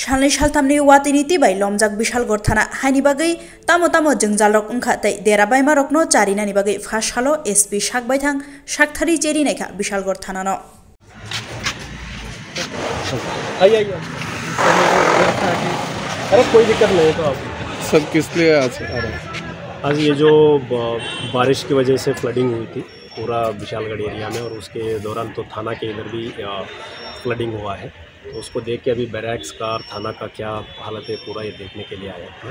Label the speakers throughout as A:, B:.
A: Shalni shaltamni watini tibai lomjak Bishalgor thana haini bagai tamo jengjalrok ongkhatai derabai marokno charinani bagai phashalo SP shakbai thang shakthari cheri naikha Bishalgor thana no
B: अरे कोई दिक्कत नहीं है तो आप
C: सब किस लिए
B: आज ये जो बारिश की वजह से फ्लडिंग हुई थी पूरा विशालगढ़ एरिया में और उसके दौरान तो थाना के इधर भी फ्लडिंग हुआ है, तो उसको देख के अभी बैरक्स का और थाना का क्या हालत है पूरा ये देखने के लिए आया था।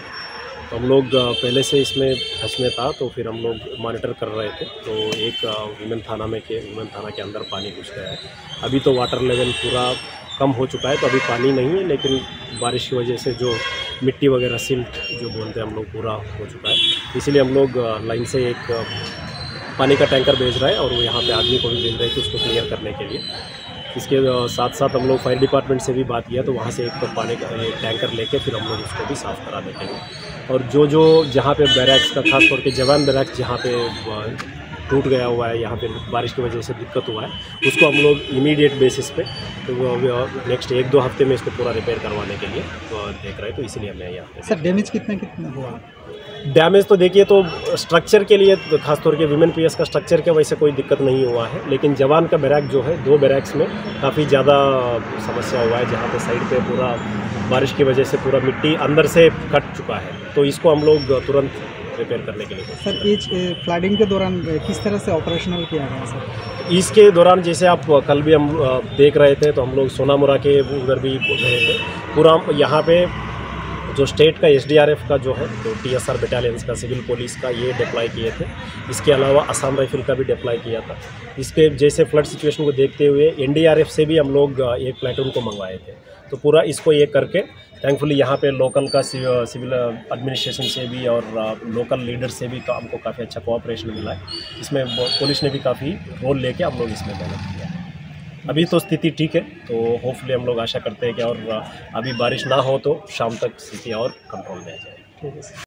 B: तो हम लोग पहले से इसमें टच में था, तो फिर हम लोग मॉनिटर कर रहे थे। तो एक वुमेन थाना के अंदर पानी घुस गया है। अभी तो वाटर लेवल पूरा कम हो चुका है, तो अभी पानी नहीं है, लेकिन बारिश की वजह से जो मिट्टी वगैरह सिल्ट जो बोलते हैं हम लोग पूरा हो चुका है। इसीलिए हम लोग लाइन से एक पानी का टैंकर भेज रहे हैं और वो यहाँ पे आदमी को भी भेज रहे थे उसको क्लियर करने के लिए। इसके साथ साथ हम लोग फायर डिपार्टमेंट से भी बात किया, तो वहाँ से एक पानी का टैंकर लेके फिर हम लोग उसको भी साफ़ करा देंगे। और जो जहाँ पे बैरक्स का खास तौर पे जवान बैरक्स जहाँ पे टूट गया हुआ है, यहाँ पे बारिश की वजह से दिक्कत हुआ है, उसको हम लोग इमीडिएट बेसिस पे तो नेक्स्ट 1-2 हफ्ते में इसको पूरा रिपेयर करवाने के लिए देख रहे हैं। तो इसीलिए हमने यहाँ पे
D: सर डैमेज कितना हुआ?
B: डैमेज तो देखिए, तो स्ट्रक्चर के लिए तो खासतौर के विमेन पीएस का स्ट्रक्चर के वजह से कोई दिक्कत नहीं हुआ है, लेकिन जवान का बैरक जो है 2 बैरक्स में काफ़ी ज़्यादा समस्या हुआ है, जहाँ पे साइड पे पूरा बारिश की वजह से पूरा मिट्टी अंदर से कट चुका है। तो इसको हम लोग तुरंत रिपेयर करने के लिए।
D: सर इस फ्लडिंग के दौरान किस तरह से ऑपरेशनल किया गया सर?
B: इसके दौरान जैसे आप कल भी हम देख रहे थे, तो हम लोग सोनामुरा के उधर भी गए थे। पूरा यहाँ पे जो स्टेट का SDRF का जो है, तो TSR बटालियंस का, सिविल पुलिस का ये डिप्लॉय किए थे। इसके अलावा असम राइफल का भी डिप्लॉय किया था। इसके जैसे फ्लड सिचुएशन को देखते हुए NDRF से भी हम लोग एक प्लेटून को मंगवाए थे। तो पूरा इसको ये करके थैंकफुली यहाँ पे लोकल का सिविल एडमिनिस्ट्रेशन से भी और लोकल लीडर से भी हमको काफ़ी अच्छा कोऑपरेशन मिला है। इसमें पुलिस ने भी काफ़ी रोल लेके हम लोग इसमें मेहनत किया है। अभी तो स्थिति ठीक है, तो होपफुली हम लोग आशा करते हैं कि और अभी बारिश ना हो तो शाम तक स्थिति और कंट्रोल में आ जाए।
D: ठीक है।